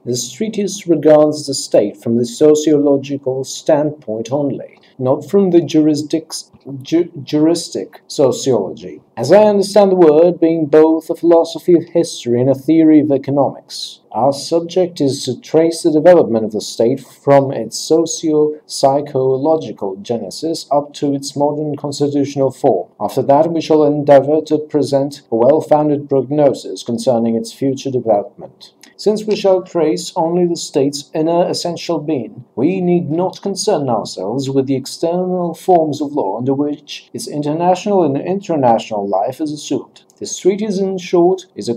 This treatise regards the state from the sociological standpoint only, not from the juristic sociology. As I understand the word, being both a philosophy of history and a theory of economics, our subject is to trace the development of the state from its socio-psychological genesis up to its modern constitutional form. After that, we shall endeavor to present a well-founded prognosis concerning its future development. Since we shall trace only the state's inner essential being, we need not concern ourselves with the external forms of law under which its international and international life is assumed. This treatise, in short, is a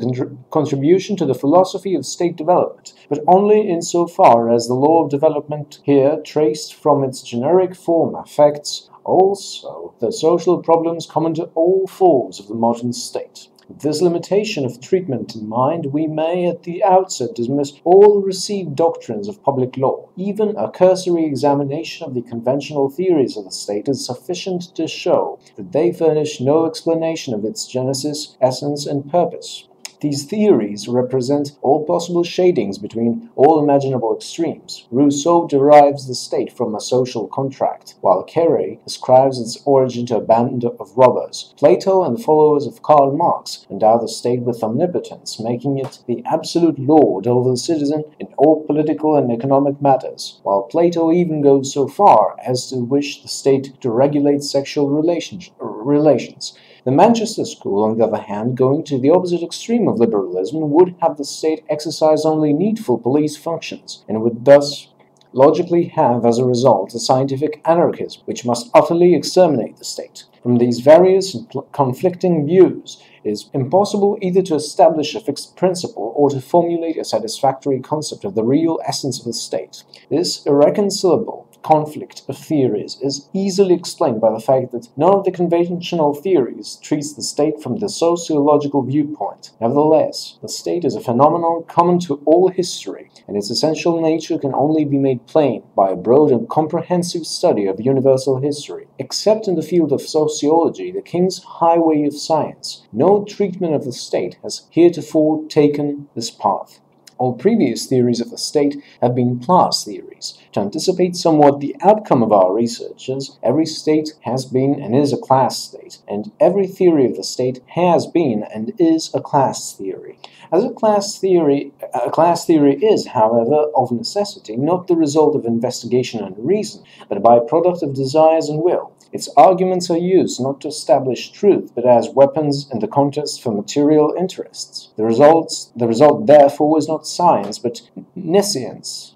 contribution to the philosophy of state development, but only insofar as the law of development here traced from its generic form affects also the social problems common to all forms of the modern state. With this limitation of treatment in mind, we may at the outset dismiss all received doctrines of public law. Even a cursory examination of the conventional theories of the state is sufficient to show that they furnish no explanation of its genesis, essence, and purpose. These theories represent all possible shadings between all imaginable extremes. Rousseau derives the state from a social contract, while Carey ascribes its origin to a band of robbers. Plato and the followers of Karl Marx endow the state with omnipotence, making it the absolute lord over the citizen in all political and economic matters, while Plato even goes so far as to wish the state to regulate sexual relations. The Manchester school, on the other hand, going to the opposite extreme of liberalism, would have the state exercise only needful police functions, and would thus logically have as a result a scientific anarchism which must utterly exterminate the state. From these various and conflicting views, it is impossible either to establish a fixed principle or to formulate a satisfactory concept of the real essence of the state. This irreconcilable conflict of theories is easily explained by the fact that none of the conventional theories treats the state from the sociological viewpoint. Nevertheless, the state is a phenomenon common to all history, and its essential nature can only be made plain by a broad and comprehensive study of universal history. Except in the field of sociology, the king's highway of science, no treatment of the state has heretofore taken this path. All previous theories of the state have been class theories. To anticipate somewhat the outcome of our researches, every state has been and is a class state, and every theory of the state has been and is a class theory. As a class theory is, however, of necessity, not the result of investigation and reason, but a byproduct of desires and will. Its arguments are used not to establish truth, but as weapons in the contest for material interests. The result, therefore, is not science, but nescience.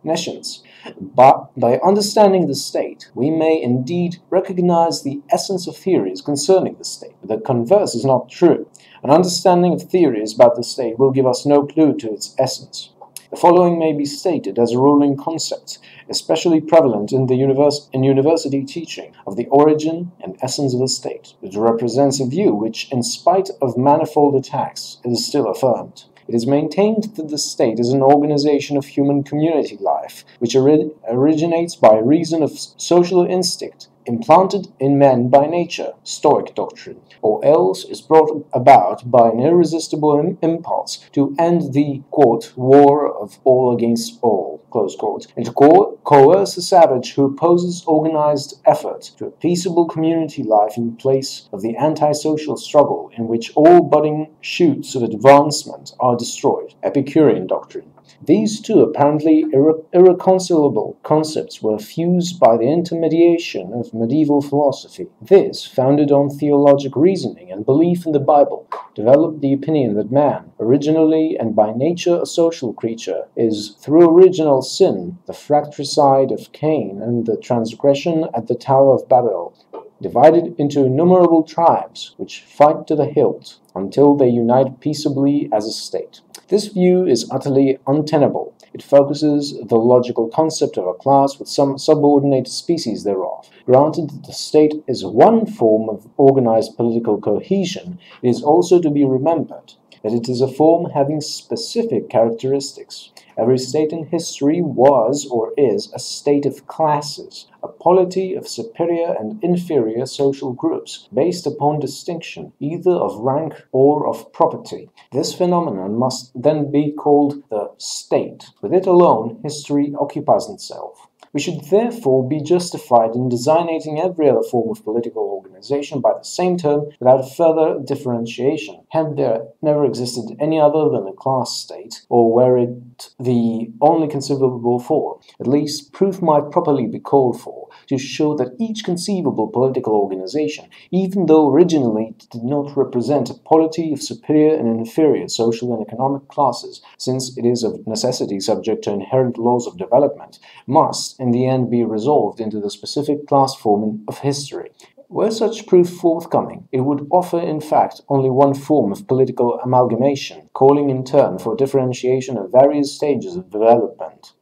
But by understanding the state, we may indeed recognize the essence of theories concerning the state. But the converse is not true. An understanding of theories about the state will give us no clue to its essence. The following may be stated as a ruling concept, especially prevalent in university teaching, of the origin and essence of the state. It represents a view which, in spite of manifold attacks, is still affirmed. It is maintained that the state is an organization of human community life, which originates by reason of social instinct, implanted in men by nature, Stoic doctrine, or else is brought about by an irresistible impulse to end the, quote, war of all against all, close quote, and to coerce a savage who opposes organized effort to a peaceable community life in place of the antisocial struggle in which all budding shoots of advancement are destroyed, Epicurean doctrine. These two apparently irreconcilable concepts were fused by the intermediation of medieval philosophy. This, founded on theologic reasoning and belief in the Bible, developed the opinion that man, originally and by nature a social creature, is, through original sin, the fratricide of Cain and the transgression at the Tower of Babel, divided into innumerable tribes which fight to the hilt until they unite peaceably as a state. This view is utterly untenable. It focuses the logical concept of a class with some subordinate species thereof. Granted that the state is one form of organized political cohesion, it is also to be remembered that it is a form having specific characteristics. Every state in history was or is a state of classes, a polity of superior and inferior social groups, based upon distinction either of rank or of property. This phenomenon must then be called the state. With it alone, history occupies itself. We should therefore be justified in designating every other form of political organization by the same term without further differentiation. Had there never existed any other than a class state, or were it the only conceivable form, at least proof might properly be called for to show that each conceivable political organization, even though originally it did not represent a polity of superior and inferior social and economic classes, since it is of necessity subject to inherent laws of development, must in the end be resolved into the specific class form of history. Were such proof forthcoming, it would offer in fact only one form of political amalgamation, calling in turn for differentiation of various stages of development.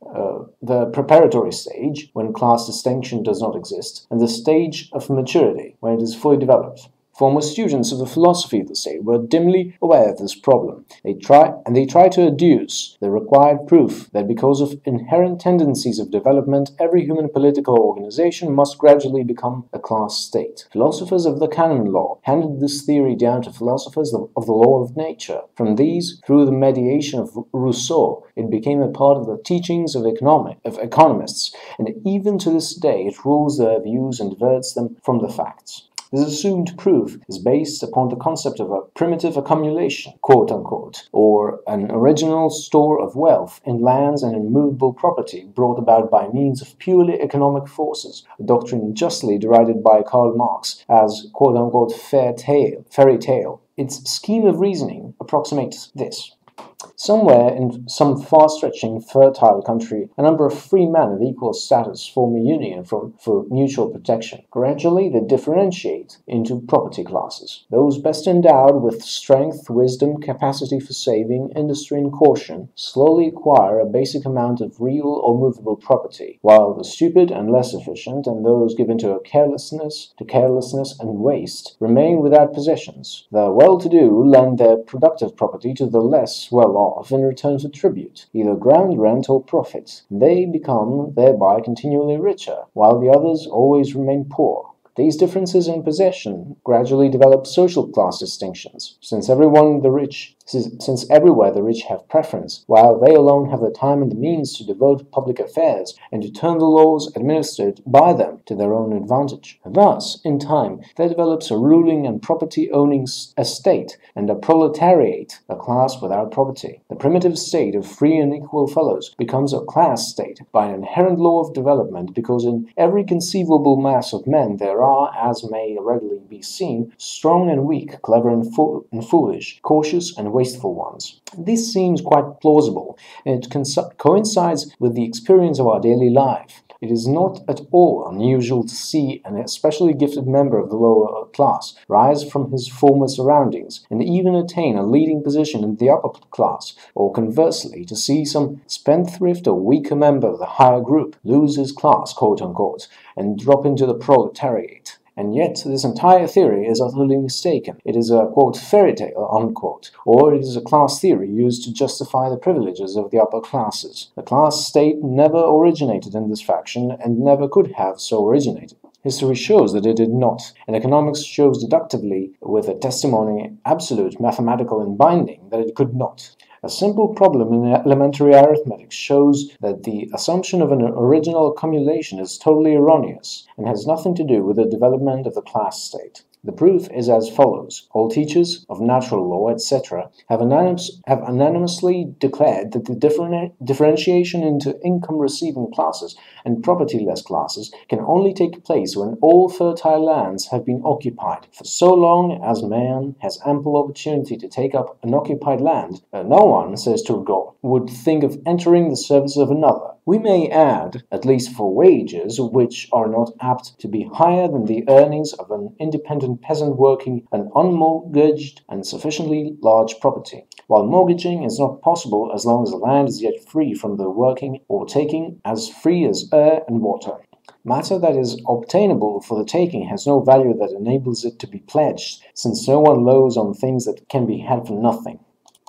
The preparatory stage, when class distinction does not exist, and the stage of maturity, when it is fully developed. Former students of the philosophy of the state were dimly aware of this problem. They try to adduce the required proof that because of inherent tendencies of development, every human political organization must gradually become a class state. Philosophers of the canon law handed this theory down to philosophers of the law of nature. From these, through the mediation of Rousseau, it became a part of the teachings of economists, and even to this day it rules their views and diverts them from the facts. This assumed proof is based upon the concept of a primitive accumulation, quote-unquote, or an original store of wealth in lands and in movable property brought about by means of purely economic forces, a doctrine justly derided by Karl Marx as, quote-unquote, fairy tale. Its scheme of reasoning approximates this. Somewhere in some far-stretching, fertile country, a number of free men of equal status form a union for mutual protection. Gradually, they differentiate into property classes. Those best endowed with strength, wisdom, capacity for saving, industry, and caution slowly acquire a basic amount of real or movable property, while the stupid and less efficient, and those given to carelessness and waste, remain without possessions. The well-to-do lend their productive property to the less well-off in return for tribute, either ground rent or profit. They become thereby continually richer, while the others always remain poor. These differences in possession gradually develop social class distinctions, since everywhere the rich have preference, while they alone have the time and the means to devote public affairs and to turn the laws administered by them to their own advantage. Thus, in time, there develops a ruling and property-owning state and a proletariat, a class without property. The primitive state of free and equal fellows becomes a class state by an inherent law of development, because in every conceivable mass of men there are, as may readily be seen, strong and weak, clever and foolish, cautious and wasteful ones. This seems quite plausible, and it coincides with the experience of our daily life. It is not at all unusual to see an especially gifted member of the lower class rise from his former surroundings and even attain a leading position in the upper class, or conversely, to see some spendthrift or weaker member of the higher group lose his class, quote-unquote, and drop into the proletariat. And yet, this entire theory is utterly mistaken. It is a, quote, fairy tale, unquote, or it is a class theory used to justify the privileges of the upper classes. The class state never originated in this fashion, and never could have so originated. History shows that it did not, and economics shows deductively, with a testimony absolute, mathematical, and binding, that it could not. A simple problem in elementary arithmetic shows that the assumption of an original accumulation is totally erroneous and has nothing to do with the development of the class state. The proof is as follows. All teachers of natural law, etc., have unanimously declared that the differentiation into income-receiving classes and property-less classes can only take place when all fertile lands have been occupied. For so long as man has ample opportunity to take up unoccupied land, no one, says Turgot, would think of entering the service of another. We may add, at least for wages, which are not apt to be higher than the earnings of an independent peasant working an unmortgaged and sufficiently large property, while mortgaging is not possible as long as the land is yet free from the working or taking, as free as air and water. Matter that is obtainable for the taking has no value that enables it to be pledged, since no one loans on things that can be had for nothing.